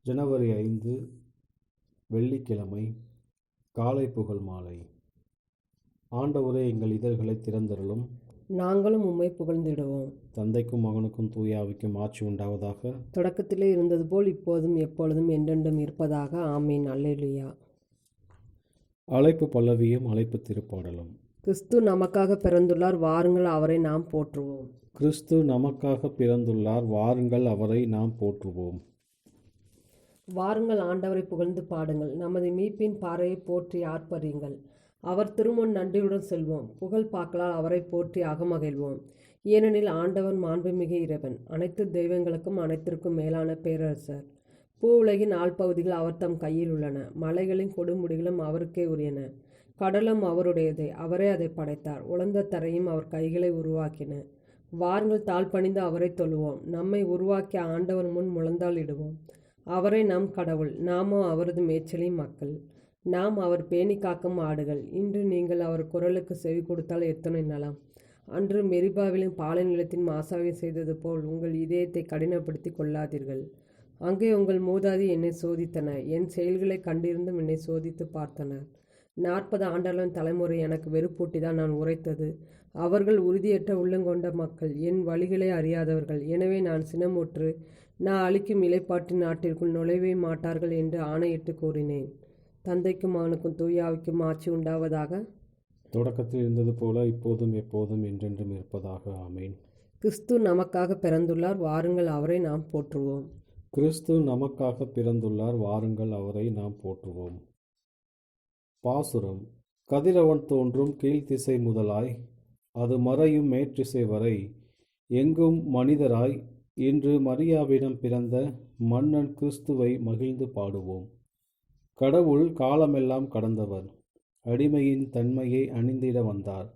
ஜனவரி 5 வெள்ளிக்கிழமை காலை புகழ் மாலை. ஆண்டவரே, எங்கள் இதழ்களைத் திறந்தருளும், நாங்களும் உம்மை புகழ்ந்திடுவோம். தந்தைக்கும் மகனுக்கும் தூய ஆவிக்கும் ஆட்சி உண்டாவதாக. தொடக்கத்திலே இருந்தது போல் இப்போதும் எப்பொழுதும் என்றென்றும் இருப்பதாக. ஆமீன். அல்லேலூயா. அழைப்பு பல்லவியும் அழைப்பு திருப்பாடலும். கிறிஸ்து நமக்காக பிறந்துள்ளார், வாருங்கள் அவரை நாம் போற்றுவோம். கிறிஸ்து நமக்காக பிறந்துள்ளார், வாருங்கள் அவரை நாம் போற்றுவோம். வாருங்கள் ஆண்டவரை புகழ்ந்து பாடுங்கள், நமது மீட்பின் பாறையை போற்றி ஆர்ப்பரியுங்கள். அவர் திருமுன் நன்றியுடன் செல்வோம், புகழ் பாக்களால் அவரை போற்றி அகமகிழ்வோம். ஏனெனில் ஆண்டவர் மாண்புமிகு இறைவன், அனைத்து தெய்வங்களுக்கும் அனைத்திற்கும் மேலான பேரரசர். பூ உலகின் ஆழ்பகுதிகள் அவர் தம் கையில் உள்ளன, மலைகளின் கொடுமுடிகளும் அவருக்கே உரியன. கடலும் அவருடையதே, அவரே அதை படைத்தார், உலர்ந்த தரையும் அவர் கைகளை உருவாக்கின. வாருங்கள் தாழ்பணிந்து அவரை தொழுவோம், நம்மை உருவாக்கிய ஆண்டவர் முன் முழந்தாள் இடுவோம். அவரே நம் கடவுள், நாமோ அவரது மேய்ச்சலின் மக்கள். நாம் அவர் பேணி காக்கும் ஆடுகள். இன்று நீங்கள் அவர் குரலுக்கு செவி கொடுத்தால் எத்தனை நலம். அன்று மெரிபாவிலும் பாலை நிலத்தின் மாசாவை செய்தது போல் உங்கள் இதயத்தை கடினப்படுத்தி கொள்ளாதீர்கள். அங்கே உங்கள் மூதாதி என்னை சோதித்தனர், என் செயல்களை கண்டிருந்தும் என்னை சோதித்து பார்த்தனர். 40 ஆண்டுகளின் தலைமுறை எனக்கு வெறுப்பூட்டி தான் நான் உரைத்தது. அவர்கள் உறுதியற்ற உள்ளங்கொண்ட மக்கள், என் வழிகளை அறியாதவர்கள். எனவே நான் சினமுற்று, நான் அளிக்கும் இலைப்பாற்றின் நாட்டிற்குள் நுழைவே மாட்டார்கள் என்று ஆணையிட்டு கூறினேன். தந்தைக்கும் மகனுக்கும் தூய ஆவிக்கும் ஆட்சி உண்டாவதாக. தொடக்கத்தில் இருந்தது போல இப்போதும் எப்போதும் என்றென்றும் இருப்பதாக. ஆமீன். கிறிஸ்து நமக்காக பிறந்துள்ளார், வாருங்கள் அவரை நாம் போற்றுவோம். கிறிஸ்து நமக்காக பிறந்துள்ளார், வாருங்கள் அவரை நாம் போற்றுவோம். பாசுரம். கதிரவன் தோன்றும் கீழ்த்திசை முதலாய் அது மறையும் மேற்றிசை வரை எங்கும் மனிதராய் இன்று மரியாவிடம் பிறந்த மன்னன் கிறிஸ்துவை மகிழ்ந்து பாடுவோம். கடவுள் காலமெல்லாம் கடந்தவர், அடிமையின் தன்மையை அணிந்திட வந்தார்.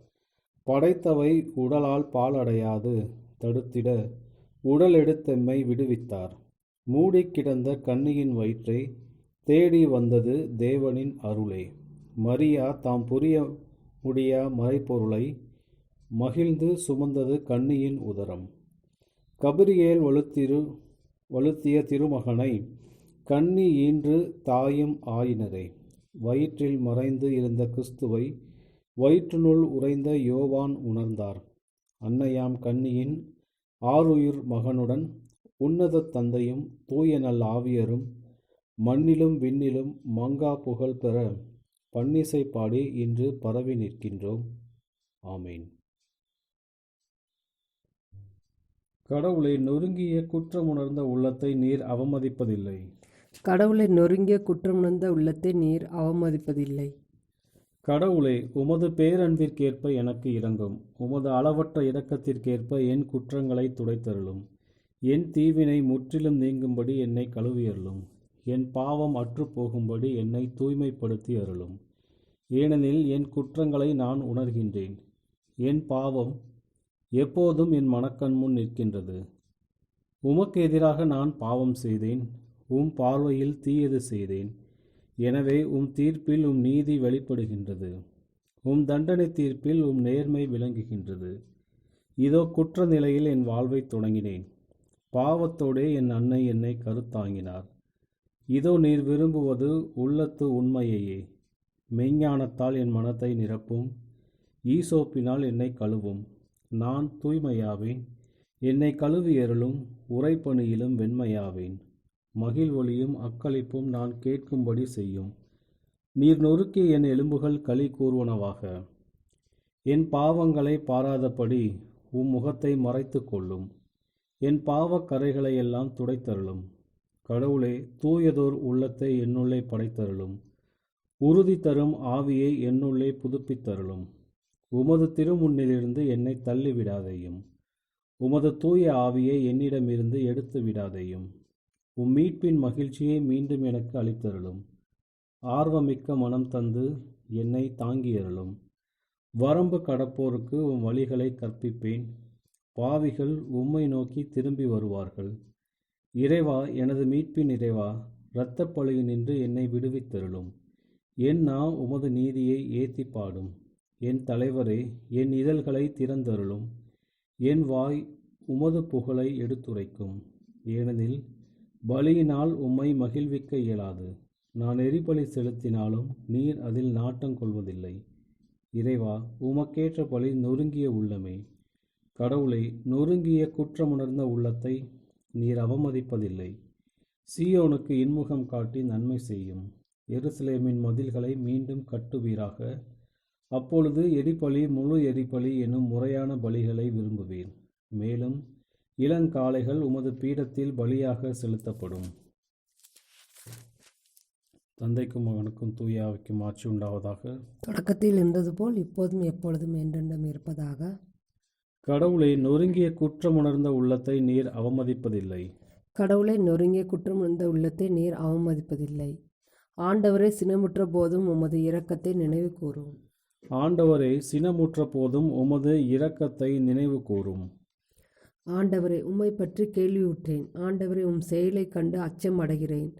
படைத்தவை உடலால் பாலடையாது தடுத்திட உடல் எடுத்தெம்மை விடுவித்தார். மூடி கிடந்த கன்னியின் வயிற்றை தேடி வந்தது தேவனின் அருளே. மரியா தாம் புரிய முடியா மறைப்பொருளை மகிழ்ந்து சுமந்தது கன்னியின் உதரம். கபிரியேல் வலுத்திய திருமகனை கன்னி ஈன்று தாயும் ஆயினரே. வயிற்றில் மறைந்து இருந்த கிறிஸ்துவை வயிற்றினுள் உறைந்த யோவான் உணர்ந்தார். அன்னையாம் கன்னியின் ஆருயிர் மகனுடன் உன்னத தந்தையும் தூய நல் ஆவியரும் மண்ணிலும் விண்ணிலும் மங்கா புகழ் பெற பன்னிசை பாடி இன்று பரவி நிற்கின்றோம். ஆமீன். கடவுளை நொறுங்கிய குற்றமுணர்ந்த உள்ளத்தை நீர் அவமதிப்பதில்லை. கடவுளை நொறுங்கிய குற்றமுணர்ந்த உள்ளத்தை நீர் அவமதிப்பதில்லை. கடவுளே, உமது பேரன்பிற்கேற்ப எனக்கு இரங்கும். உமது அளவற்ற இரக்கத்திற்கேற்ப என் குற்றங்களை துடைத்தருளும். என் தீவினை முற்றிலும் நீங்கும்படி என்னை கழுவியருளும். என் பாவம் அற்றுப்போகும்படி என்னை தூய்மைப்படுத்தி அருளும். ஏனெனில் என் குற்றங்களை நான் உணர்கின்றேன். என் பாவம் எப்போதும் என் மனக்கண் முன் நிற்கின்றது. உமக்கு எதிராக நான் பாவம் செய்தேன், உம் பார்வையில் தீயது செய்தேன். எனவே உம் தீர்ப்பில் உம் நீதி வெளிப்படுகின்றது, உம் தண்டனை தீர்ப்பில் உம் நேர்மை விளங்குகின்றது. இதோ குற்ற நிலையில் என் வாழ்வை தொடங்கினேன், பாவத்தோடே என் அன்னை என்னை கருத்தாங்கினார். இதோ நீர் விரும்புவது உள்ளத்து உண்மையையே. மெய்ஞானத்தால் என் மனத்தை நிரப்பும், ஈசோப்பினால் என்னை கழுவும். நான் தூய்மையாவேன், என்னை கழுவியருளும். உறைபனியிலும் வெண்மையாவேன். மகிழ்வொலியும் அக்களிப்பும் நான் கேட்கும்படி செய்யும். நீர் நொறுக்கிய என் எலும்புகள் களி கூறுவனவாக. என் பாவங்களை பாராதபடி உம் முகத்தை மறைத்து கொள்ளும். என் பாவக் கரைகளையெல்லாம் துடைத்தருளும். கடவுளே, தூயதோர் உள்ளத்தை என்னுள்ளே படைத்தருளும். உறுதி தரும் ஆவியை என்னுள்ளே புதுப்பித்தருளும். உமது திருமுன்னிலிருந்து என்னை தள்ளிவிடாதேயும். உமது தூய ஆவியை என்னிடமிருந்து எடுத்து விடாதேயும். உம் மீட்பின் மகிழ்ச்சியை மீண்டும் எனக்கு அளித்தருளும். ஆர்வமிக்க மனம் தந்து என்னை தாங்கியருளும். வரம்பு கடப்போருக்கு உம் வழிகளை கற்பிப்பேன். பாவிகள் உம்மை நோக்கி திரும்பி வருவார்கள். இறைவா, எனது மீட்பின் இறைவா, இரத்தப் பழியினின்று என்னை விடுவித்தருளும். என் நா உமது நீதியை ஏத்தி பாடும். என் தலைவரே, என் இதழ்களை திறந்தருளும். என் வாய் உமது புகழை எடுத்துரைக்கும். ஏனெனில் பலியினால் உம்மை மகிழ்விக்க இயலாது. நான் எரிபலி செலுத்தினாலும் நீர் அதில் நாட்டம் கொள்வதில்லை. இறைவா, உமக்கேற்ற பலி நொறுங்கிய உள்ளமே. கடவுளை, நொறுங்கிய குற்றமுணர்ந்த உள்ளத்தை நீர் அவமதிப்பதில்லை. சீயோனுக்கு இன்முகம் காட்டி நன்மை செய்யும். எருசலேமின் மதில்களை மீண்டும் கட்டுவீராக. அப்பொழுது எரிபலி, முழு எரிபலி எனும் முறையான பலிகளை விரும்புவீர். மேலும் இளங்காளைகள் உமது பீடத்தில் பலியாக செலுத்தப்படும். தந்தைக்கும் மகனுக்கும் தூய ஆவிக்கும் ஆட்சி உண்டாவதாக. தொடக்கத்தில் இருந்தது போல் இப்போதும் எப்பொழுதும் என்றென்றும் இருப்பதாக. கடவுளை, நொறுங்கிய குற்றமுணர்ந்த உள்ளத்தை நீர் அவமதிப்பதில்லை. கடவுளை, நொறுங்கிய குற்றமுணர்ந்த உள்ளத்தை நீர் அவமதிப்பதில்லை. ஆண்டவரே, சினமுற்ற போதும் உமது இரக்கத்தை நினைவு கூறும். ஆண்டவரே, சினமுற்ற போதும் உமது இரக்கத்தை நினைவு கூறும். ஆண்டவரே, உம்மை பற்றி கேள்வியுற்றேன். ஆண்டவரே, உம் செயலை கண்டு அச்சம் அடைகிறேன்.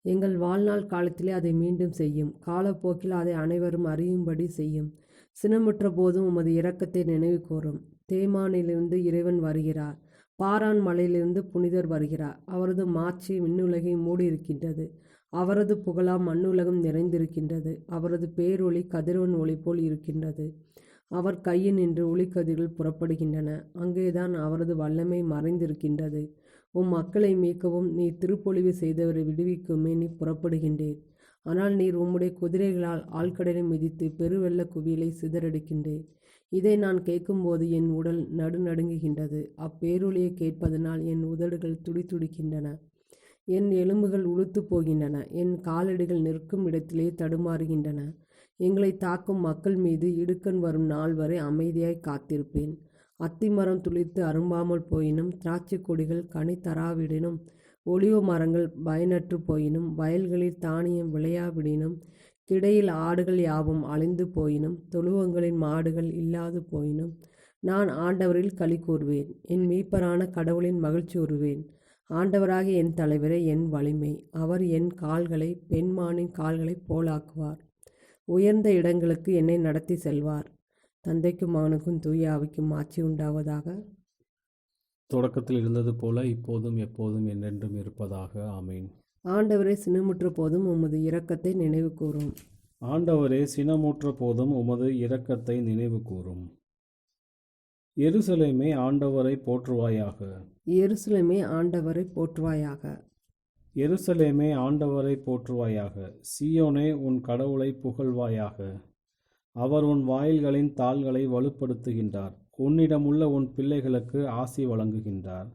எங்கள் வாழ்நாள் காலத்திலே அதை மீண்டும் செய்யும். காலப்போக்கில் அதை அனைவரும் அறியும்படி செய்யும். சினமுற்ற போதும் உமது இரக்கத்தை நினைவு கூறும். தேமானிலிருந்து இறைவன் வருகிறார். பாரான் மலையிலிருந்து புனிதர் வருகிறார். அவரது மாட்சி விண்ணுலகை மூடியிருக்கின்றது. அவரது புகழாம் மண்ணுலகம் நிறைந்திருக்கின்றது. அவரது பேரொளி கதிரவன் ஒளி போல் இருக்கின்றது. அவர் கையினின்று ஒளிக்கதிர்கள் புறப்படுகின்றன. அங்கேதான் அவரது வல்லமை மறைந்திருக்கின்றது. உம் மக்களை மீட்கவும் நீர் திருப்பொழிவு செய்தவரை விடுவிக்குமே நீ புறப்படுகின்றீர். ஆனால் நீர் உம்முடைய குதிரைகளால் ஆழ்கடலை மிதித்து பெருவெள்ள குவியலை சிதறடிக்கின்றீர். இதை நான் கேட்கும்போது என் உடல் நடுநடுங்குகின்றது. அப்பேரொளியை கேட்பதனால் என் உதடுகள் துடிதுடிக்கின்றன. என் எலும்புகள் உளுத்து போகின்றன. என் காலடிகள் நிற்கும் இடத்திலே தடுமாறுகின்றன. எங்களை தாக்கும் மக்கள் மீது இடுக்கண் வரும் நாள் வரை அமைதியாய் காத்திருப்பேன். அத்திமரம் துளிர்த்து அரும்பாமல் போயினும், திராட்சை கொடிகள் கனி தராவிடினும், ஒலிவ மரங்கள் பயனற்று போயினும், வயல்களில் தானியம் விளையாவிடினும், கிடையில் ஆடுகள் யாவும் அழிந்து போயினும், தொழுவங்களின் மாடுகள் இல்லாது போயினும், நான் ஆண்டவரில் களி கூறுவேன். என் மீட்பரான கடவுளின் மகிழ்ச்சி உறுவேன். ஆண்டவராகிய என் தலைவரே, என் வலிமை. அவர் என் கால்களை பெண்மானின் கால்களைப் போலாக்குவார். உயர்ந்த இடங்களுக்கு என்னை நடத்தி செல்வார். தந்தைக்கும் மகனுக்கும் தூய ஆவிக்கும் ஆட்சி உண்டாவதாக. தொடக்கத்தில் இருந்தது போல இப்போதும் எப்போதும் என்றென்றும் இருப்பதாக. ஆமீன். ஆண்டவரே, சினமுற்ற போதும் உமது இரக்கத்தை நினைவு கூறும். ஆண்டவரே, சினமுற்ற போதும் உமது இரக்கத்தை நினைவு கூறும். எருசலேமே, ஆண்டவரை போற்றுவாயாக. எருசலேமே, ஆண்டவரை போற்றுவாயாக. எருசலேமே, ஆண்டவரை போற்றுவாயாக. சீயோனே, உன் கடவுளை புகழ்வாயாக. அவர் உன் வாயில்களின் தாள்களை வலுப்படுத்துகின்றார். உன்னிடமுள்ள உன் பிள்ளைகளுக்கு ஆசி வழங்குகின்றார்.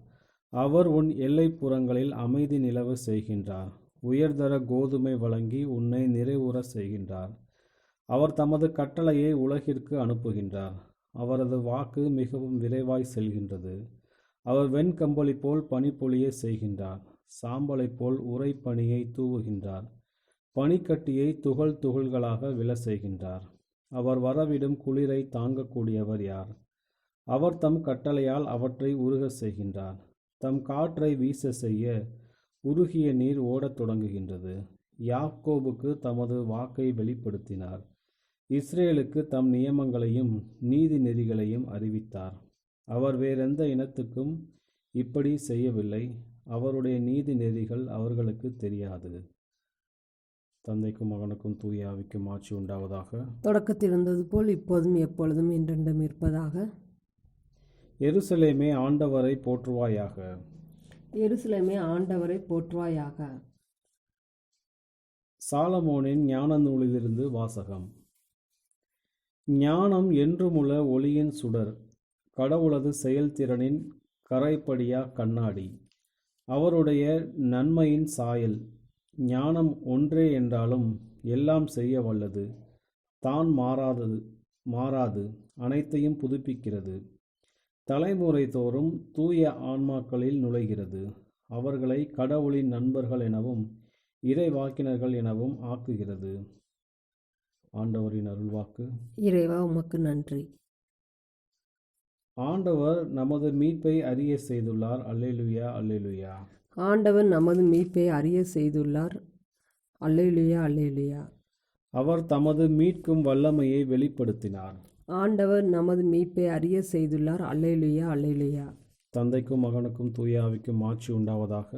அவர் உன் எல்லைப்புறங்களில் அமைதி நிலவ செய்கின்றார். உயர்தர கோதுமை வழங்கி உன்னை நிறைவுற செய்கின்றார். அவர் தமது கட்டளையை உலகிற்கு அனுப்புகின்றார். அவரது வாக்கு மிகவும் விரைவாய் செல்கின்றது. அவர் வெண்கம்பளி போல் பனிப்பொழிய செய்கின்றார். சாம்பலை போல் உறைபனியை தூவுகின்றார். பனிக்கட்டியை துகள் துகள்களாக விழ செய்கின்றார். அவர் வரவிடும் குளிரை தாங்கக்கூடியவர் யார்? அவர் தம் கட்டளையால் அவற்றை உருக செய்கின்றார். தம் காற்றை வீச செய்ய உருகிய நீர் ஓடத் தொடங்குகின்றது. யாக்கோபுக்கு தமது வாக்கை வெளிப்படுத்தினார். இஸ்ரேலுக்கு தம் நியமங்களையும் நீதி நெறிகளையும் அறிவித்தார். அவர் வேறெந்த இனத்துக்கும் இப்படி செய்யவில்லை. அவருடைய நீதி நெறிகள் அவர்களுக்கு தெரியாது. தந்தைக்கும் மகனுக்கும் தூய ஆவிக்கும் ஆட்சி உண்டாவதாக. தொடக்கத்தில் இருந்தது போல் இப்போதும் எப்பொழுதும் என்றென்றும் இருப்பதாக. எருசலேமே, ஆண்டவரை போற்றுவாயாக. எருசலேமே, ஆண்டவரை போற்றுவாயாக. சாலமோனின் ஞான நூலிலிருந்து வாசகம். ஞானம் என்றுமுள்ள ஒளியின் சுடர், கடவுளது செயல்திறனின் கரைப்படியா கண்ணாடி, அவருடைய நன்மையின் சாயல். ஞானம் ஒன்றே என்றாலும் எல்லாம் செய்ய வல்லது. தான் மாறாது, அனைத்தையும் புதுப்பிக்கிறது. தலைமுறை தோறும் தூய ஆன்மாக்களில் நுழைகிறது. அவர்களை கடவுளின் நண்பர்கள் எனவும் இறைவாக்கினர்கள் எனவும் ஆக்குகிறது. ஆண்டவரின் அருள்வாக்கு. இறைவா, உமக்கு நன்றி. ஆண்டவர் நமது மீட்பை அறிய செய்துள்ளார். அல்லேலூயா, அல்லேலூயா. ஆண்டவர் நமது மீட்பை அறிய செய்துள்ளார். அல்லேலூயா, அல்லேலூயா. அவர் தமது மீட்கும் வல்லமையை வெளிப்படுத்தினார். ஆண்டவர் நமது மீட்பை அறிய செய்துள்ளார். அல்லேலூயா, அல்லேலூயா. தந்தைக்கும் மகனுக்கும் தூய ஆவிக்கும் ஆட்சி உண்டாவதாக.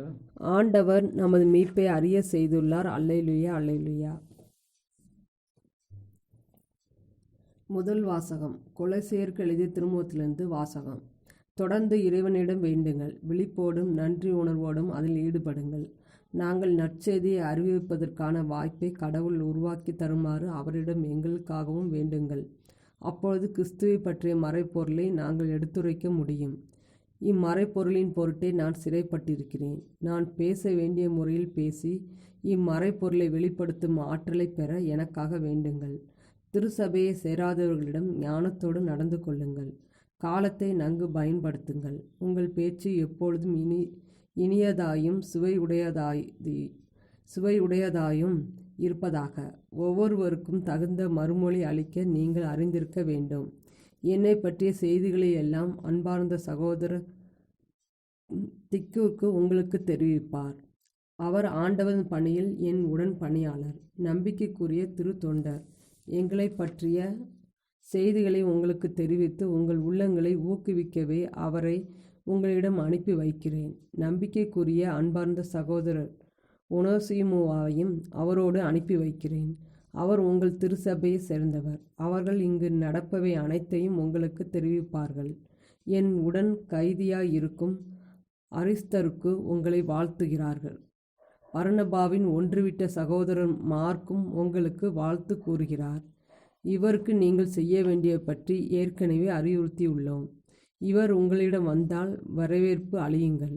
ஆண்டவர் நமது மீட்பை அறிய செய்துள்ளார். அல்லேலூயா, அல்லேலூயா. முதல் வாசகம். கொலோசியருக்கு எழுதிய திருமுகத்திலிருந்து வாசகம். தொடர்ந்து இறைவனிடம் வேண்டுங்கள், விழிப்போடும் நன்றி உணர்வோடும் அதில் ஈடுபடுங்கள். நாங்கள் நற்செய்தியை அறிவிப்பதற்கான வாய்ப்பை கடவுள் உருவாக்கி தருமாறு அவரிடம் எங்களுக்காகவும் வேண்டுங்கள். அப்பொழுது கிறிஸ்துவை பற்றிய மறைப்பொருளை நாங்கள் எடுத்துரைக்க முடியும். இம்மறைப்பொருளின் பொருட்டே நான் சிறைப்பட்டிருக்கிறேன். நான் பேச வேண்டிய முறையில் பேசி இம்மறைப்பொருளை வெளிப்படுத்தும் ஆற்றலை பெற எனக்காக வேண்டுங்கள். திருச்சபையை சேராதவர்களிடம் ஞானத்தோடு நடந்து கொள்ளுங்கள். காலத்தை நன்கு பயன்படுத்துங்கள். உங்கள் பேச்சு எப்பொழுதும் இனியதாயும் சுவையுடையதாயும் இருப்பதாக. ஒவ்வொருவருக்கும் தகுந்த மறுமொழி அளிக்க நீங்கள் அறிந்திருக்க வேண்டும். என்னை பற்றிய செய்திகளை எல்லாம் அன்பார்ந்த சகோதரர் திக்குவுக்கு உங்களுக்கு தெரிவிப்பார். அவர் ஆண்டவரின் பணியில் என் உடன் பணியாளர், நம்பிக்கைக்குரிய திருத்தொண்டர். எங்களை பற்றிய செய்திகளை உங்களுக்கு தெரிவித்து உங்கள் உள்ளங்களை ஊக்குவிக்கவே அவரை உங்களிடம் அனுப்பி வைக்கிறேன். நம்பிக்கைக்குரிய அன்பார்ந்த சகோதரர் ஒனேசிமுவையும் அவரோடு அனுப்பி வைக்கிறேன். அவர் உங்கள் திருச்சபையை சேர்ந்தவர். அவர்கள் இங்கு நடப்பவை அனைத்தையும் உங்களுக்கு தெரிவிப்பார்கள். என் உடன் கைதியாயிருக்கும் அரிஸ்தருக்கு உங்களை வாழ்த்துகிறார்கள். பர்னபாவின் ஒன்றுவிட்ட சகோதரர் மார்க்கும் உங்களுக்கு வாழ்த்து கூறுகிறார். இவருக்கு நீங்கள் செய்ய வேண்டிய பற்றி ஏற்கனவே அறிவுறுத்தியுள்ளோம். இவர் உங்களிடம் வந்தால் வரவேற்பு அளியுங்கள்.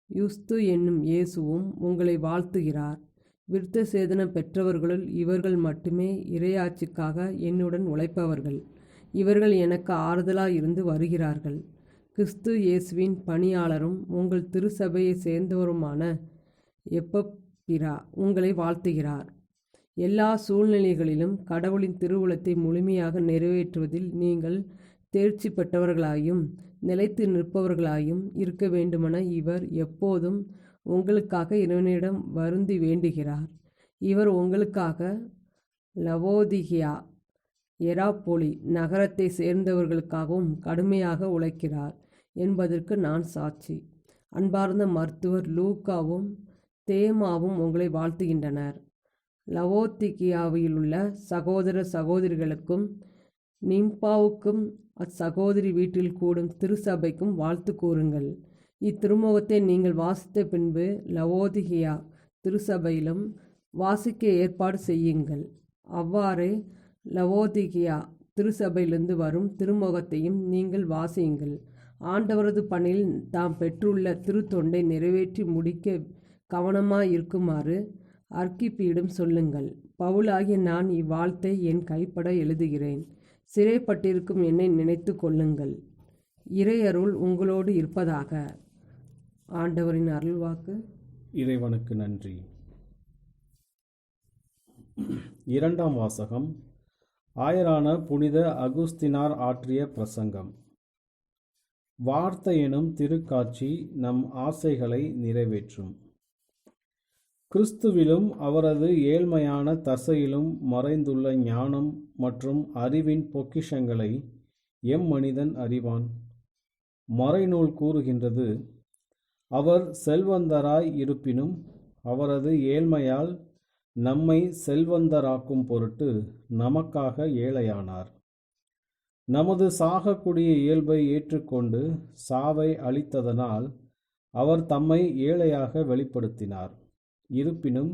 யுஸ்து என்னும் இயேசுவும் உங்களை வாழ்த்துகிறார். விருத்த சேதனம் பெற்றவர்களுள் இவர்கள் மட்டுமே இறையாட்சிக்காக என்னுடன் உழைப்பவர்கள். இவர்கள் எனக்கு ஆறுதலாயிருந்து வருகிறார்கள். கிறிஸ்து இயேசுவின் பணியாளரும் உங்கள் திருச்சபையை சேர்ந்தவருமான எப்பப்பிரா உங்களை வாழ்த்துகிறார். எல்லா சூழ்நிலைகளிலும் கடவுளின் திருவுளத்தை முழுமையாக நிறைவேற்றுவதில் நீங்கள் தேர்ச்சி பெற்றவர்களாயும் நிலைத்து நிற்பவர்களாயும் இருக்க வேண்டுமென இவர் எப்போதும் உங்களுக்காக இறைவனிடம் வருந்தி வேண்டுகிறார். இவர் உங்களுக்காக லவோதிகியா, எராப்பொலி நகரத்தை சேர்ந்தவர்களுக்காகவும் கடுமையாக உழைக்கிறார் என்பதற்கு நான் சாட்சி. அன்பார்ந்த மருத்துவர் லூக்காவும் தேமாவும் உங்களை வாழ்த்துகின்றனர். லவோதிகியாவிலுள்ள சகோதர சகோதரிகளுக்கும் நிம்பாவுக்கும் அச்சகோதரி வீட்டில் கூடும் திருச்சபைக்கும் வாழ்த்து கூறுங்கள். இத்திருமுகத்தை நீங்கள் வாசித்த பின்பு லவோதிகியா திருச்சபையிலும் வாசிக்க ஏற்பாடு செய்யுங்கள். அவ்வாறே லவோதிகியா திருச்சபையிலிருந்து வரும் திருமுகத்தையும் நீங்கள் வாசியுங்கள். ஆண்டவரது பணியில் தாம் பெற்றுள்ள திருத்தொண்டை நிறைவேற்றி முடிக்க கவனமாயிருக்குமாறு அர்க்கிப்பியிடம் சொல்லுங்கள். பவுலாகிய நான் இவ்வாழ்த்தை என் கைப்பட எழுதுகிறேன். சிறைப்பட்டிருக்கும் என்னை நினைத்து கொள்ளுங்கள். இறையருள் உங்களோடு இருப்பதாக. ஆண்டவரின் அருள்வாக்கு. இறைவனுக்கு நன்றி. இரண்டாம் வாசகம். ஆயரான புனித அகுஸ்தினார் ஆற்றிய பிரசங்கம். வார்த்தை எனும் திருக்காட்சி நம் ஆசைகளை நிறைவேற்றும். கிறிஸ்துவிலும் அவரது ஏழ்மையான தசையிலும் மறைந்துள்ள ஞானம் மற்றும் அறிவின் பொக்கிஷங்களை மனிதன் அறிவான். மறைநூல் கூறுகின்றது, அவர் செல்வந்தராய் இருப்பினும் அவரது ஏழ்மையால் நம்மை செல்வந்தராக்கும் பொருட்டு நமக்காக ஏழையானார். நமது சாகக்கூடிய இயல்பை ஏற்றுக்கொண்டு சாவை அளித்ததனால் அவர் தம்மை ஏழையாக வெளிப்படுத்தினார். இருப்பினும்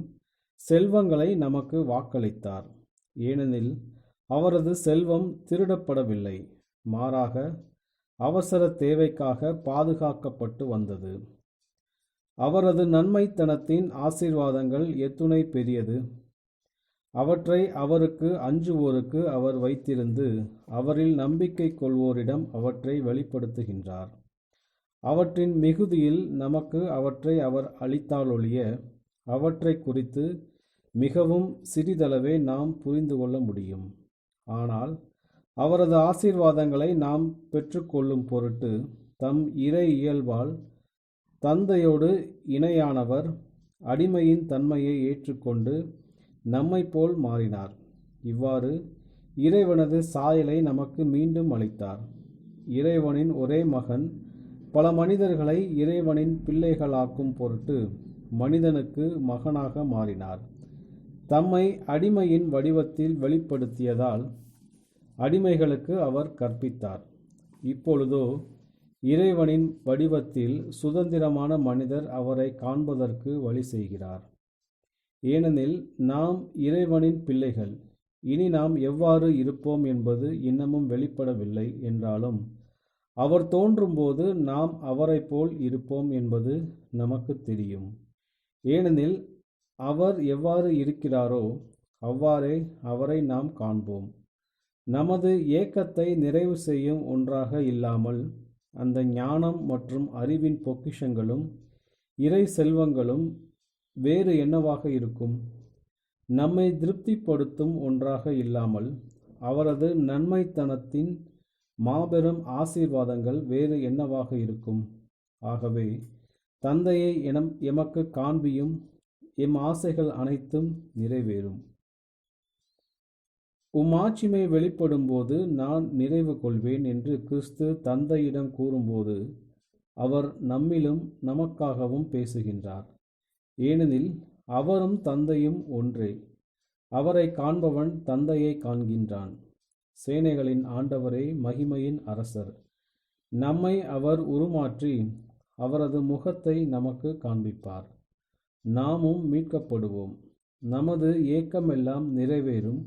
செல்வங்களை நமக்கு வாக்களித்தார். ஏனெனில் அவரது செல்வம் திருடப்படவில்லை, மாறாக அவசர தேவைக்காக பாதுகாக்கப்பட்டு வந்தது. அவரது நன்மைத்தனத்தின் ஆசீர்வாதங்கள் எத்துணை பெரியது! அவற்றை அவருக்கு அஞ்சுவோருக்கு அவர் வைத்திருந்து அவரில் நம்பிக்கை கொள்வோரிடம் அவற்றை வெளிப்படுத்துகின்றார். அவற்றின் மிகுதியில் நமக்கு அவற்றை அவர் அளித்தாலொழிய அவற்றை குறித்து மிகவும் சிறிதளவே நாம் புரிந்து கொள்ள முடியும். ஆனால் அவரது ஆசீர்வாதங்களை நாம் பெற்றுக்கொள்ளும் பொருட்டு தம் இறை இயல்பால் தந்தையோடு இணையானவர் அடிமையின் தன்மையை ஏற்றுக்கொண்டு நம்மை போல் மாறினார். இவ்வாறு இறைவனது சாயலை நமக்கு மீண்டும் அளித்தார். இறைவனின் ஒரே மகன் பல மனிதர்களை இறைவனின் பிள்ளைகளாக்கும் பொருட்டு மனிதனுக்கு மகனாக மாறினார். தம்மை அடிமையின் வடிவத்தில் வெளிப்படுத்தியதால் அடிமைகளுக்கு அவர் கற்பித்தார். இப்பொழுதோ இறைவனின் வடிவத்தில் சுதந்திரமான மனிதர் அவரை காண்பதற்கு வழி செய்கிறார். ஏனெனில் நாம் இறைவனின் பிள்ளைகள். இனி நாம் எவ்வாறு இருப்போம் என்பது இன்னமும் வெளிப்படவில்லை என்றாலும் அவர் தோன்றும்போது நாம் அவரை போல் இருப்போம் என்பது நமக்கு தெரியும். ஏனெனில் அவர் எவ்வாறு இருக்கிறாரோ அவ்வாறே அவரை நாம் காண்போம். நமது ஏக்கத்தை நிறைவு செய்யும் ஒன்றாக இல்லாமல் அந்த ஞானம் மற்றும் அறிவின் பொக்கிஷங்களும் இறை செல்வங்களும் வேறு என்னவாக இருக்கும்? நம்மை திருப்திப்படுத்தும் ஒன்றாக இல்லாமல் அவரது நன்மைத்தனத்தின் மாபெரும் ஆசீர்வாதங்கள் வேறு என்னவாக இருக்கும்? ஆகவே தந்தையை எமக்கு காண்பியும், எம் ஆசைகள் அனைத்தும் நிறைவேறும். ஆட்சிமை வெளிப்படும் போது நான் நிறைவு கொள்வேன் என்று கிறிஸ்து தந்தையிடம் கூறும்போது அவர் நம்மிலும் நமக்காகவும் பேசுகின்றார். ஏனெனில் அவரும் தந்தையும் ஒன்றே. அவரை காண்பவன் தந்தையை காண்கின்றான். சேனைகளின் ஆண்டவரே, மகிமையின் அரசர், நம்மை அவர் உருமாற்றி அவரது முகத்தை நமக்கு காண்பிப்பார். நாமும் மீட்கப்படுவோம். நமது ஏக்கமெல்லாம் நிறைவேறும்.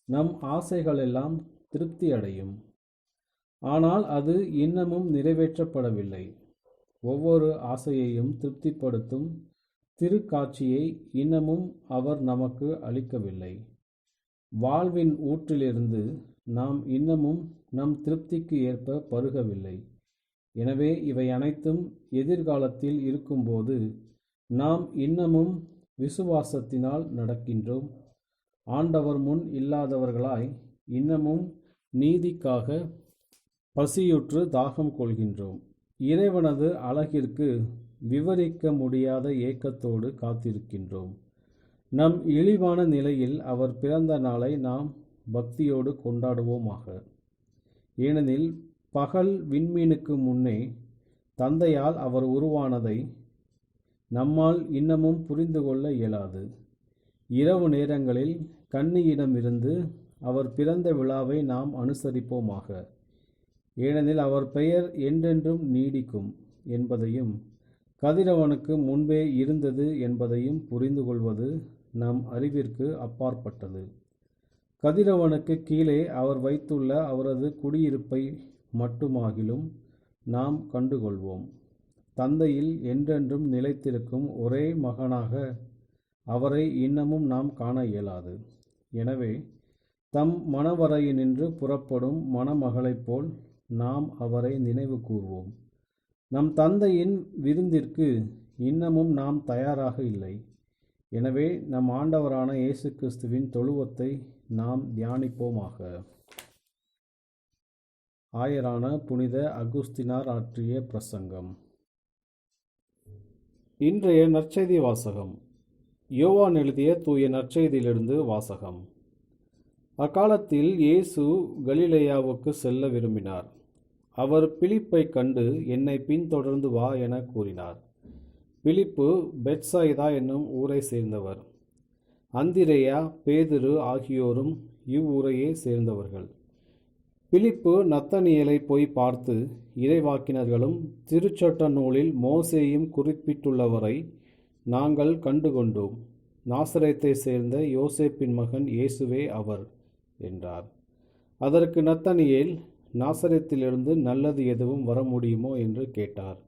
நம் ஆசைகளெல்லாம் திருப்தி அடையும். ஆனால் அது இன்னமும் நிறைவேற்றப்படவில்லை. ஒவ்வொரு ஆசையையும் திருப்திப்படுத்தும் திருக்காட்சியை இன்னமும் அவர் நமக்கு அளிக்கவில்லை. வாழ்வின் ஊற்றிலிருந்து நாம் இன்னமும் நம் திருப்திக்கு ஏற்ப பருகவில்லை. எனவே இவை அனைத்தும் எதிர்காலத்தில் இருக்கும்போது நாம் இன்னமும் விசுவாசத்தினால் நடக்கின்றோம். ஆண்டவர் முன் இல்லாதவர்களாய் இன்னமும் நீதிக்காக பசியுற்று தாகம் கொள்கின்றோம். இறைவனது அழகிற்கு விவரிக்க முடியாத ஏக்கத்தோடு காத்திருக்கின்றோம். நம் இழிவான நிலையில் அவர் பிறந்த நாளை நாம் பக்தியோடு கொண்டாடுவோமாக. ஏனெனில் பகல் விண்மீனுக்கு முன்னே தந்தையால் அவர் உருவானதை நம்மால் இன்னமும் புரிந்து கொள்ள இயலாது. இரவு நேரங்களில் கன்னியிடமிருந்து அவர் பிறந்த விழாவை நாம் அனுசரிப்போமாக. ஏனெனில் அவர் பெயர் என்றென்றும் நீடிக்கும் என்பதையும் கதிரவனுக்கு முன்பே இருந்தது என்பதையும் புரிந்து கொள்வது நம் அறிவிற்கு அப்பாற்பட்டது. கதிரவனுக்கு கீழே அவர் வைத்துள்ள அவரது குடியிருப்பை மட்டுமாகிலும் நாம் கண்டுகொள்வோம். தந்தையில் என்றென்றும் நிலைத்திருக்கும் ஒரே மகனாக அவரை இன்னமும் நாம் காண இயலாது. எனவே தம் மணவறையினின்று புறப்படும் மணமகளைப் போல் நாம் அவரை நினைவு கூர்வோம். நம் தந்தையின் விருந்திற்கு இன்னமும் நாம் தயாராக இல்லை. எனவே நம் ஆண்டவரான இயேசு கிறிஸ்துவின் தொழுவத்தை நாம் தியானிப்போமாக. ஆயரான புனித அகுஸ்தினார் ஆற்றிய பிரசங்கம். இன்றைய நற்செய்தி வாசகம். யோவான் எழுதிய தூய நற்செய்தியிலிருந்து வாசகம். அக்காலத்தில் இயேசு கலிலேயாவுக்கு செல்ல விரும்பினார். அவர் பிலிப்பை கண்டு, என்னை பின்தொடர்ந்து வா என கூறினார். பிலிப்பு பெத்சாய்தா என்னும் ஊரை சேர்ந்தவர். அந்திரேயா, பேதுரு ஆகியோரும் இவ்வூரையே சேர்ந்தவர்கள். பிலிப்பு நத்தனியேலை போய் பார்த்து, இறைவாக்கினர்களும் திருச்சட்ட நூலில் மோசேயும் குறிப்பிட்டுள்ளவரை நாங்கள் கண்டுகொண்டோம். நாசரேத்தை சேர்ந்த யோசேப்பின் மகன் இயேசுவே அவர் என்றார். அதற்கு நத்தனியேல், நாசரேத்திலிருந்து நல்லது எதுவும் வர முடியுமோ என்று கேட்டார்.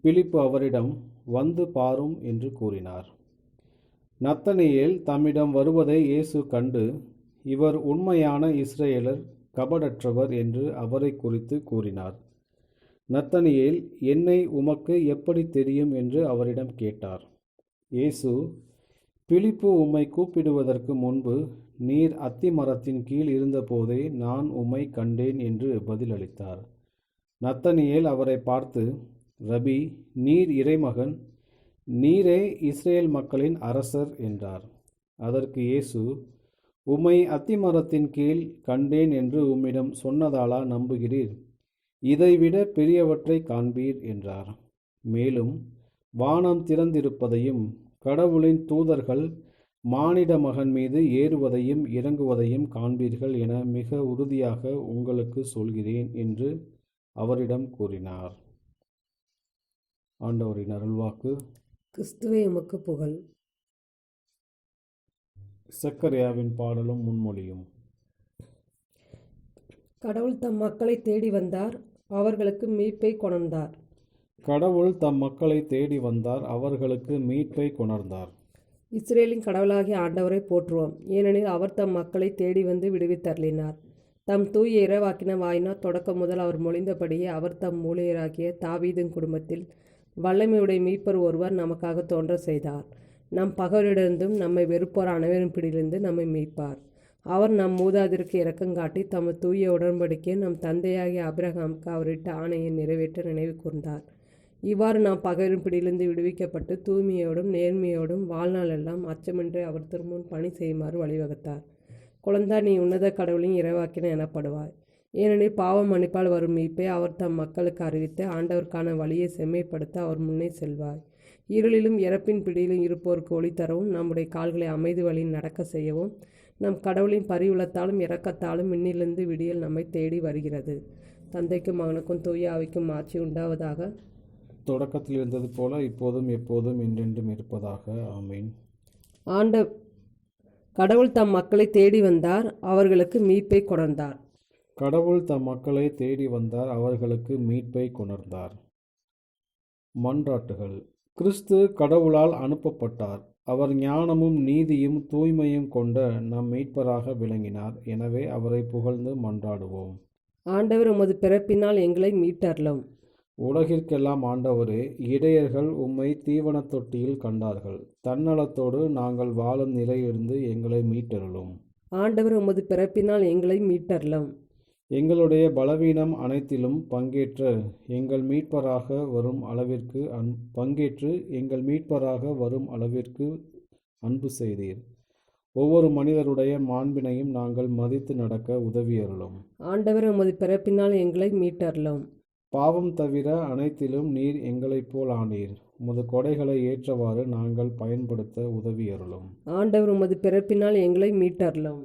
பிலிப்பு அவரிடம், வந்து பாரும் என்று கூறினார். நத்தனியேல் தம்மிடம் வருவதை இயேசு கண்டு, இவர் உண்மையான இஸ்ரேலர், கபடற்றவர் என்று அவரை குறித்து கூறினார். நத்தனியேல், என்னை உமக்கு எப்படி தெரியும் என்று அவரிடம் கேட்டார். இயேசு, பிலிப்பு உம்மை கூப்பிடுவதற்கு முன்பு நீர் அத்தி மரத்தின் கீழ் இருந்தபோதே நான் உம்மை கண்டேன் என்று பதிலளித்தார். நத்தனியேல் அவரை பார்த்து, ரபி, நீர் இறைமகன், நீரே இஸ்ரேல் மக்களின் அரசர் என்றார். அதற்கு இயேசு, உம்மை அத்திமரத்தின் கீழ் கண்டேன் என்று உம்மிடம் சொன்னதாலா நம்புகிறீர்? இதைவிட பெரியவற்றை காண்பீர் என்றார். மேலும் வானம் திறந்திருப்பதையும் கடவுளின் தூதர்கள் மானிட மகன் மீது ஏறுவதையும் இறங்குவதையும் காண்பீர்கள் என மிக உறுதியாக உங்களுக்கு சொல்கிறேன் என்று அவரிடம் கூறினார். ஆண்டவரின் அருள்வாக்கு. கிறிஸ்துவே உமக்கு புகழ். சக்கரியாவின் பாடலும் முன்மொழியும். கடவுள் தம் மக்களை தேடி வந்தார், அவர்களுக்கு மீட்பை கொணர்ந்தார். கடவுள் தம் மக்களை தேடி வந்தார், அவர்களுக்கு மீட்பை கொணர்ந்தார். இஸ்ரேலின் கடவுளாகிய ஆண்டவரை போற்றுவோம், ஏனெனில் அவர் தம் மக்களை தேடி வந்து விடுவித்தருளினார். தம் தூய இறைவாக்கின வாயினால் தொடக்கம் முதல் அவர் மொழிந்தபடியே அவர் தம் ஊழியராகிய தாவீதின் குடும்பத்தில் வல்லமையுடைய மீட்பர் ஒருவர் நமக்காக தோன்ற செய்தார். நம் பகைவரிடமிருந்தும் நம்மை வெறுப்போர் அனைவரின் பிடியிலிருந்து நம்மை மீட்பார். அவர் நம் மூதாதிற்கு இரக்கங்காட்டி தமது தூய உடன்படிக்கையை நம் தந்தையாகிய ஆபிரகாமுக்கு அவரிட்ட ஆணையை நிறைவேற்ற நினைவு கூர்ந்தார். இவ்வாறு நாம் பகைவரின் பிடியிலிருந்து விடுவிக்கப்பட்டு தூய்மையோடும் நேர்மையோடும் வாழ்நாளெல்லாம் அச்சமின்றி அவர் திருமுன் பணி செய்யுமாறு வழிவகுத்தார். குழந்தா, நீ உன்னத கடவுளின் இறைவாக்கின எனப்படுவாய், ஏனெனில் பாவம் மன்னிப்பால் வரும் மீட்பை அவர் தம் மக்களுக்கு அறிவித்து ஆண்டவருக்கான வழியை செம்மைப்படுத்த அவர் முன்னே செல்வாய். இருளிலும் இறப்பின் பிடியிலும் இருப்போருக்கு ஒளி தரவும் நம்முடைய கால்களை அமைதி வழியில் நடக்க செய்யவும் நம் கடவுளின் பரிவுளத்தாலும் இரக்கத்தாலும் விண்ணிலிருந்து விடியல் நம்மை தேடி வருகிறது. தந்தைக்கும் மகனுக்கும் தூய ஆவிக்கும் ஆட்சி உண்டாவதாக. தொடக்கத்தில் இருந்தது போல இப்போதும் எப்போதும் என்றென்றும் இருப்பதாக. ஆமீன். கடவுள் தம் மக்களை தேடி வந்தார், அவர்களுக்கு மீட்பை கொணர்ந்தார். கடவுள் தம் மக்களை தேடி வந்தார், அவர்களுக்கு மீட்பை கொணர்ந்தார். மன்றாட்டுகள். கிறிஸ்து கடவுளால் அனுப்பப்பட்டார். அவர் ஞானமும் நீதியும் தூய்மையும் கொண்ட நம் மீட்பராக விளங்கினார். எனவே அவரை புகழ்ந்து மன்றாடுவோம். ஆண்டவர் உமது பிறப்பினால் எங்களை மீட்டருளும். உலகிற்கெல்லாம் ஆண்டவரே, இடையர்கள் உம்மை தீவனத் தொட்டியில் கண்டார்கள். தன்னலத்தோடு நாங்கள் வாழும் நிலையிலிருந்து எங்களை மீட்டருளும். ஆண்டவர் உமது பிறப்பினால் எங்களை மீட்டருளும். எங்களுடைய பலவீனம் அனைத்திலும் பங்கேற்று எங்கள் மீட்பராக வரும் அளவிற்கு அன்பு செய்தீர். ஒவ்வொரு மனிதருடைய மாண்பினையும் நாங்கள் மதித்து நடக்க உதவியருளும். ஆண்டவர் உமது பிறப்பினால் எங்களை மீட்டருளும். பாவம் தவிர அனைத்திலும் நீர் எங்களைப் போல் ஆனீர். உமது கொடைகளை ஏற்றவாறு நாங்கள் பயன்படுத்த உதவியருளும். ஆண்டவர் உமது பிறப்பினால் எங்களை மீட்டருளும்.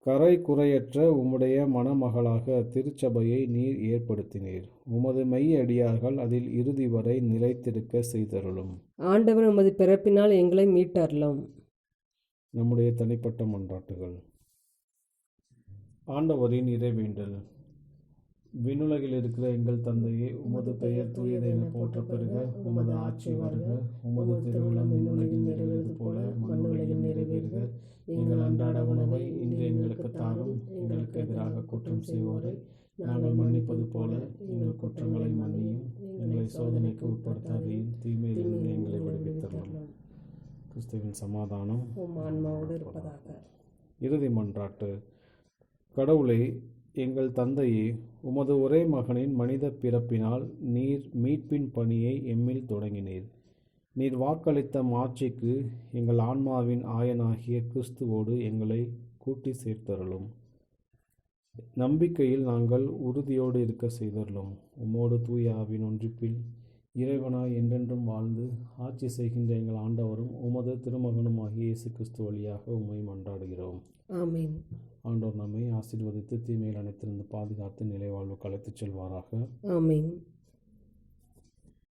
கரை குறையற்ற உம்முடைய மணமகளாக திருச்சபையை நீர் ஏற்படுத்தினீர். உமது மெய் அடியார்கள் அதில் இறுதி வரை நிலைத்திருக்க செய்தருளும். ஆண்டவர் உமது பிறப்பினால் எங்களை மீட்டருளும். நம்முடைய தனிப்பட்ட மன்றாட்டுகள். ஆண்டவரின் இறைவேண்டல். விண்ணுலகில் இருக்கிற எங்கள் தந்தையே, உமது பெயர் தூயது என போற்ற பெறுக. உமது ஆட்சி வருக. உமது திருவுளம் விண்ணுலகில் நிறைவேறுவது போல மண்ணுலகில் நிறைவேறுக. எங்கள் அன்றாட உணவை இன்று எங்களுக்கு தாரும். எங்களுக்கு எதிராக குற்றம் செய்வோரை நாங்கள் மன்னிப்பது போல எங்கள் குற்றங்களை மன்னியும். எங்களை சோதனைக்கு உட்படுத்தாதையும் தீமையிலிருந்து எங்களை விடுவித்தருளும். கிறிஸ்துவின் சமாதானம் ஆன்மாவோடு இருப்பதாக. இறுதி மன்றாட்டு. கடவுளே, எங்கள் தந்தையே, உமது ஒரே மகனின் மனித பிறப்பினால் நீர் மீட்பின் பணியை எம்மில் தொடங்கினீர். நீர் வாக்களித்த மாட்சிக்கு எங்கள் ஆன்மாவின் ஆயனாகிய கிறிஸ்துவோடு எங்களை கூட்டி சேர்த்தருளும். நம்பிக்கையில் நாங்கள் உறுதியோடு இருக்க செய்தருளும். உம்மோடு தூய ஆவியின் ஒன்றிப்பில் இறைவனாய் என்றென்றும் வாழ்ந்து ஆட்சி செய்கின்ற எங்கள் ஆண்டவரும் உமது திருமகனுமாகிய இயேசு கிறிஸ்து வழியாக உம்மை மன்றாடுகிறோம். ஆமீன். ஆண்டவர் நம்மை ஆசீர்வதித்து தீமையில் அனைத்திலிருந்து பாதுகாத்து நிலைவாழ்வுக்கு அழைத்துச் செல்வாராக. ஆமீன்.